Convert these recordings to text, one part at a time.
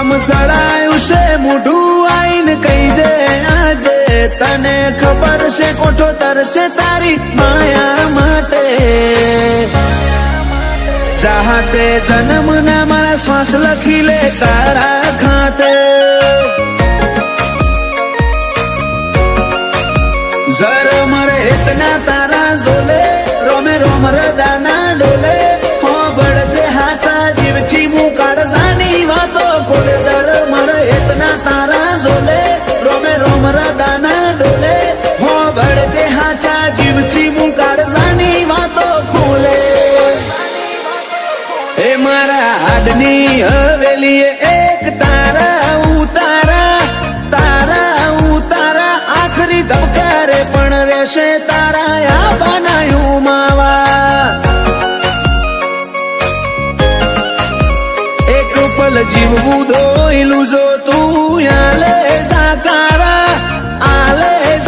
નામ ચડાયું છે મોઢું આઈને કહી દે આજે તને ખબર છે કોઠો તરશે તારી માયા માટે ચાહતે જન્મ ના મારા શ્વાસ લખી લે તારા ખાતે जर मरे इतना तारा जोले रोमे रोम रदाना डोले हो बड़जे हाचा जीव की मुकाड़ जानी वातो खोले जर मरे इतना तारा जोले रोमे रोम रदाना डोले हो बड़जे हाचा जीव की मुकाड़ जानी वातो खोले ए मारा आदनी हवेली एक तारा उतारा तारा उतारा आखरी धबकारे पण रेशे तारा या बनायू मावा एक पल जीवવું ધોઈલું જો તું આલે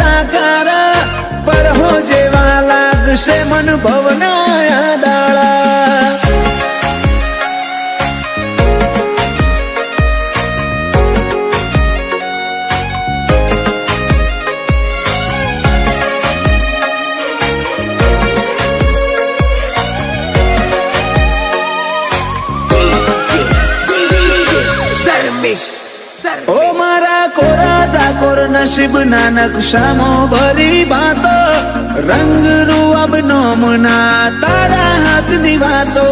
સાકારા પર હો જેવા લાગશે મન ભવના દાળા ओ मारा कोरा दाकोर नसीब ना नक्शामो भरी बातो रंग रूप नोमना तारा हाथ निभातो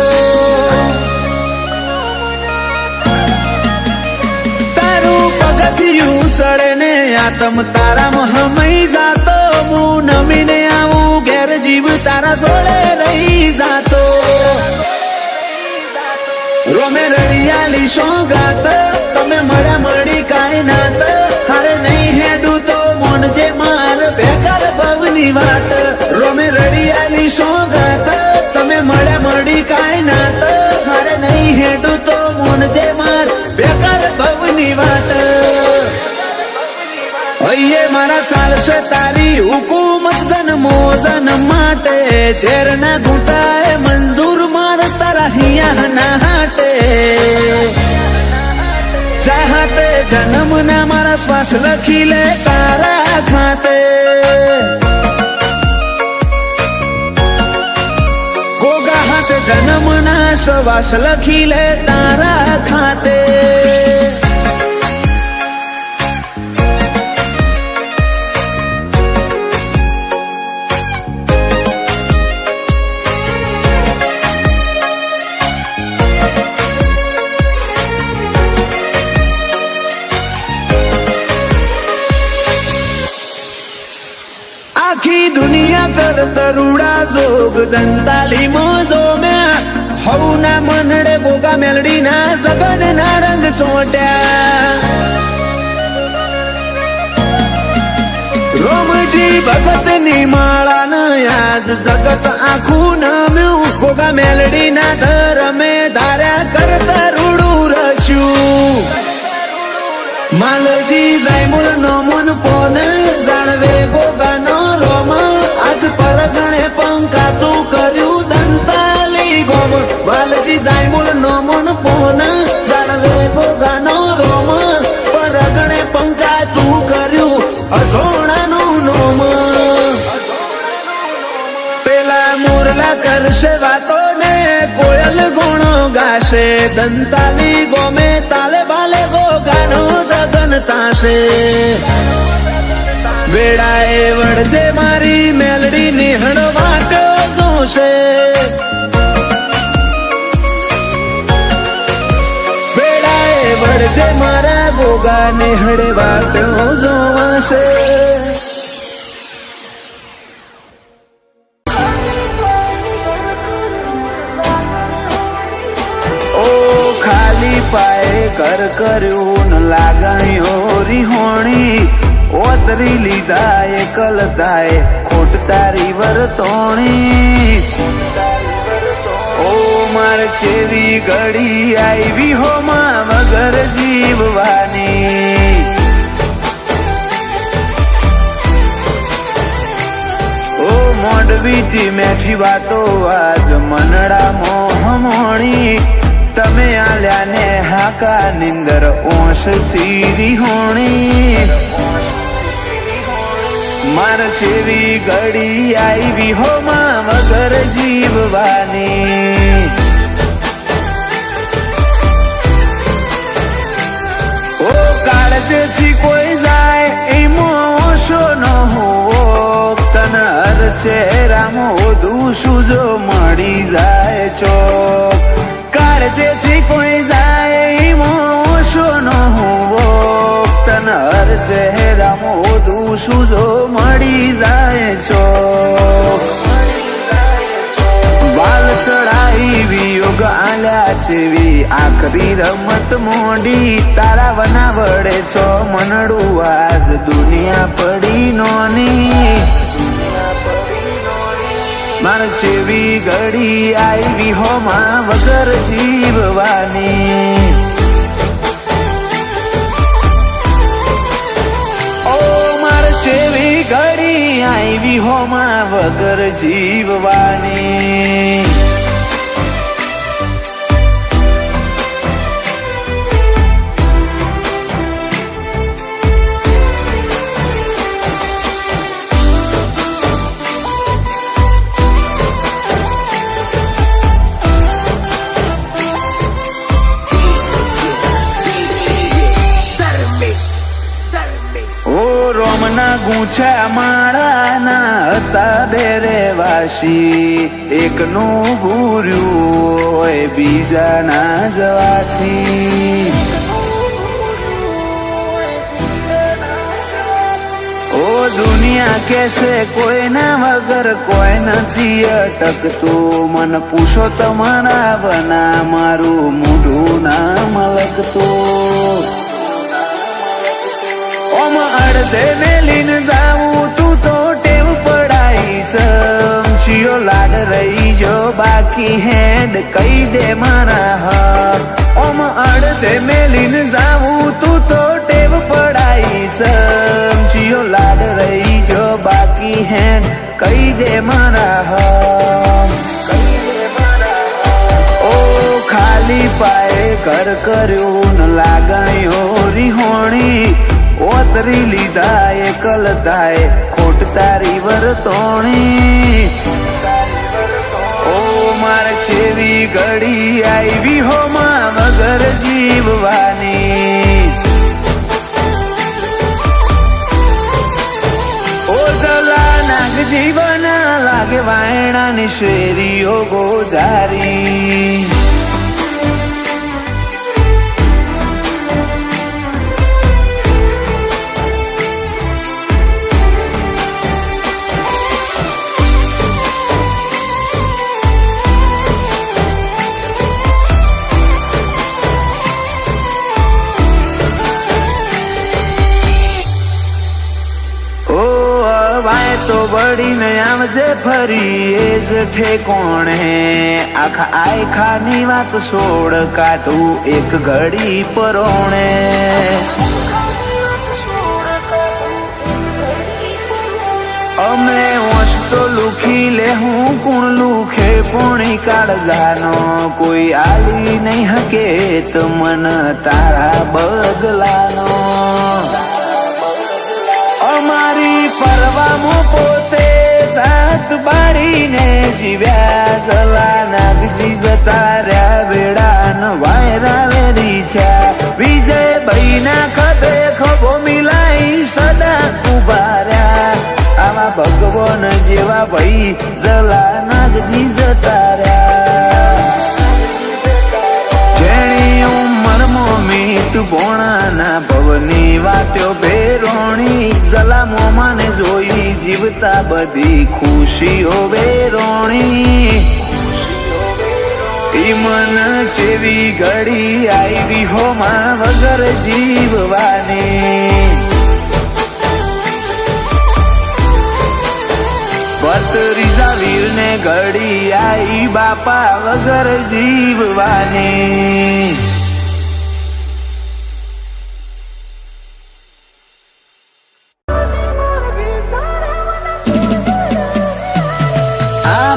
तारू पगथियू चढ़े ने आत्म तारा महमई जातो मु नमीने आऊ घेर जीव तारा जोड़े रही जातो रोमे रड़ियाली सोगात तमे मरा मड़ी काई नात हारे नहीं हेडू तो मोन जे मार बेकार भवनी वाट रोमे रड़ियाली सोगात तमे मरा मड़ी काई नात हारे नहीं हेडू तो मोन जे मार बेकार भवनी वाट अये मारा चालशे तारी हुकूमत जन्मो जन्म माटे झेरना घूंटाए मंजूर मार तारा हिया ना हाटे चाहते जन्म ना मारा श्वास लखी ले तारा खाते गोगा हाथे जन्म ना श्वास लखी ले तारा खाते आखी दुनिया कर तरुड़ा जोग दंताली मोजो में हऊ ना मनड़े गोगा मेलड़ी ना जगन ना रंग चोट्या रोमजी भगत नी माळा न आज जगत आखू न म्यू गोगा मेलड़ी ना धर में धार्या कर तरुड़ू रच्यू मालजी जायमुल नो मन पोन जाणवे गोगा नो रोम आज परगणे पंका तू कर्यू दंताली गोम मालजी जायमुल नो मन पोन जाणवे गोगा नो रोम परगणे पंका तू कर्यू अजोणा नो नोम पेला मुरला करशे वातो ने कोयल गोणो गाशे दंताली गोमे ताले बाले गोगा नो तासे वेड़ाए वड़जे मारी मेलड़ी निहण वाटो जोशे वेड़ाए वड़जे मारा गोगा निहड़े वाटो जोवासे पाए कर करूं लागणियो रिहोणी ओतरी लीधा एकल दाए खोट तारी वरतोणी ओ मार छेवी घड़ी आई हो मां मगर जीववानी ओ मोडवी थी मैठी वातो आज मनड़ा मोह मोणी तमे आल्या ने हाक કા નિંદર ઓશથી વિહોણી માર જેવી ઘડી આવી હો માં વગર જીવવાની ઓ કાળજેથી કોઈ જાય એમાં ઓશો ન હોવો તને હર ચહેરામાં ઓધું સુજો મળી જાય ચોક કાળજેથી કોઈ જાય એમાં ઓશો ન હોવો તને હર ચહેરામાં ઓધું સુજો મળી જાય ચોક વાલ ચડાઈ વિયોગ આલ્યા છેવી આખરી રમત મોડી તારા વના વડે છો મનડું આજ દુનિયા પડી નોની માર જેવી ઘડી આવી હો માં વગર જીવવાની ઓ માર જેવી ઘડી આવી હો માં વગર જીવવાની રોમના ગૂંછા માળાના હતા બેરે વાસી એકનું ભૂર્યું હોય બીજાના જવાથી ઓ દુનિયા કેસે કોઈના વગર કોઈ નથી અટકતું મન પૂછો તમારા બના મારું મોઢું ના મલકતું અડધે મેલીને જાવું તું તો ટેવ પડાઈ ચમચીઓ લાડ રહી જો બાકી હેડ કહી દે મારા હક ઓમ અડધે મેલીને જાવું તું તો ટેવ પડાઈ ચમચીઓ લાડ રહી જો બાકી હેડ કહી દે મારા હક ઓ ખાલી પાયે ઘર કર્યું ન લાગણીઓ રિહોણી ઓતરી લીધા એકલ થાય ખોટ તારી વર્તોણી ઓ માર જેવી ઘડી આવી હો માં વગર જીવવાની ઓ જલા નાગ જીવન લાગે વાયણાની શેરીઓ ગોજારી તો બળીને આવજે ફરી એ જ ઠેકોણ હે આખા આયખાની વાત છોડ કાઢું એક ઘડી પરોણે અમે ઓછ તો લુખી લે હું કુણ લુખે પોણી કાળજાનો કોઈ આલી નહીં હકે તો મન તારા બગલાનો અમારી પરવામાં પોતે જાત બાળીને જીવ્યા જલા નાગજી જતા રહ્યા વેળાન વાયરા વેરી થયા વિજય ભાઈ ના ખભે ખભો મિલાઈ સદા ઉભા રહ્યા આવા ભગવાન જેવા ભાઈ જલા નાગજી જતા રહ્યા જેણી ઉંમરમાં મીઠ ભોણાના ભવની વાટ્યો ભેરોણી જલા મોમાને જોઈ જીવતા બધી ખુશીઓ વેરોણી મન જેવી ઘડી આવી હો માં વગર જીવવાની ભત્રીજા વીરને ઘડી આવી બાપા વગર જીવવાની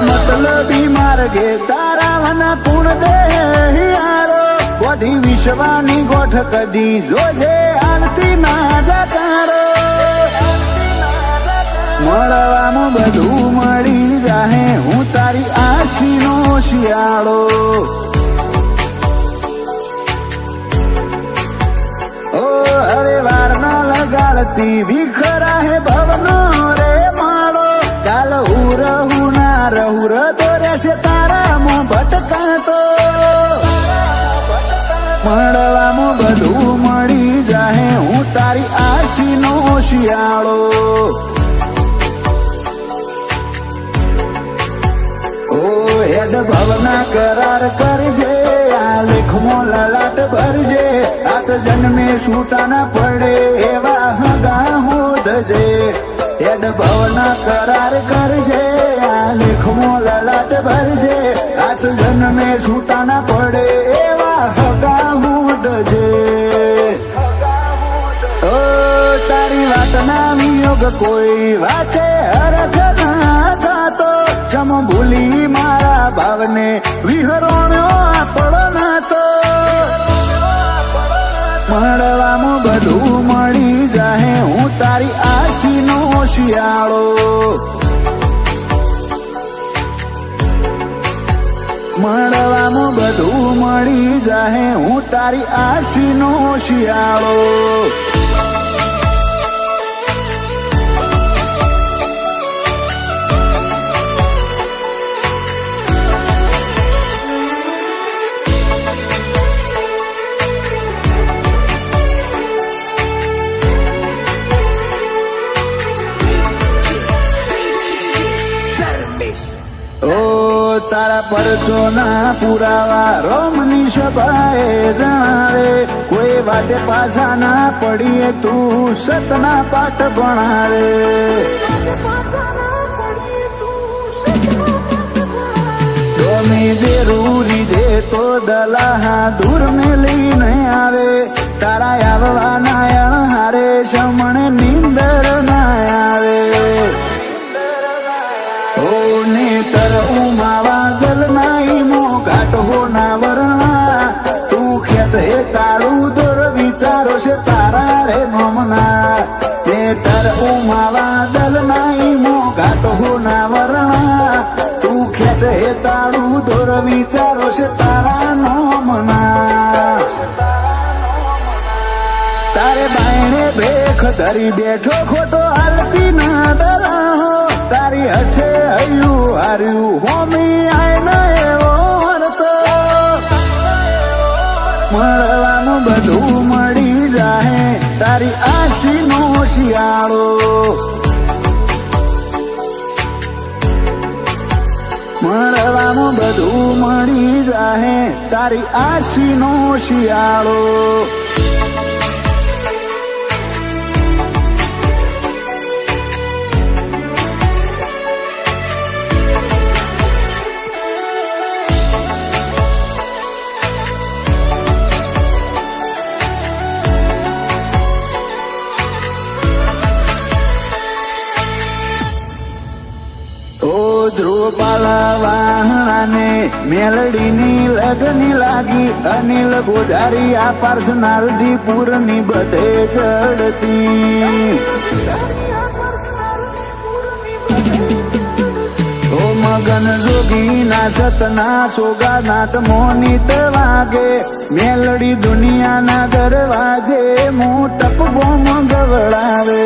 મતલબી માર્ગે તારા વના પૂર્ણ દે યારો વધી વિશ્વાની ગોઠ કદી જોજે આલતી ના જકારો મળવામાં બધું મળી જાહે હું તારી આશીનો શિયાળો ઓ અરે વાર ના લગાડતી વિખરા હે ભવનો રે માળો કાલ હું રહું ના રહું રતો રહેશે તારામાં ભટકાતો મળવામાં બધું મળી જાહે હું તારી આશીનો શિયાળો હેડ ભવના કરાર કરજે આ લેખમાં લલાટ ભરજે આત જન્મે છૂટા ના પડે એવા હગા હોદજે હેડ ભવના કરાર કરજે આ લેખમાં લલાટ ભરજે આત જન્મે છૂટા ના પડે એવા હગા હોદજે ઓ તારી વાત ના વિયોગ કોઈ વાતે હરખ ના થતો જમ ભૂલી મારા ભાવને વિહરોણ્યો આપણો નાતો મળવામાં બધું મળી જાહે હું તારી આશીનો શિયાળો મળવામાં બધું મળી જાહે હું તારી આશીનો શિયાળો તારા પરચોના પુરાવા રોમની સભાએ જણાવે કોઈ વાતે પાછા ના પડીએ તું સતના પાઠ ભણાવે ડોમી જરૂરી છે તો દલાહા દૂર મેલીને આવે તારા આવવા નાયણ હારે શમણે નીંદર ના આવે ઓ નેતર ઉમાવા ગલ નાઈ મો ઘાટ હો ના વરણા તું ખેંચ હે તાળું દોર વિચારો છે તારા રે નોમના નેતર ઉમાવા ગલ નાઈ મો ઘાટ હો ના વરણા તું ખેંચ હે તાળું દોર વિચારો છે તારા નોમના તારે બાયણે ભેખ ધરી બેઠો ખોટો હાલતી ના દરાહો તારી હઠે હૈયું હાર્યું હોમી આય એવો હરતો મળવાનું બધું મળી જાહે તારી આશીનો શિયાળો મળવાનું બધું મળી જાહે તારી આશીનો શિયાળો ધ્રુવપાલા વાહણાને મેલડીની લગની લાગી અનિલ ગોધારી આ પાર્થનાલદી પૂરની બધે ચડતી ઓ મગન જોગી ના સતના સોગાનાથ મોનિત વાગે મેલડી દુનિયાના દરવાજે મોટપ ગોમ ગવડાવે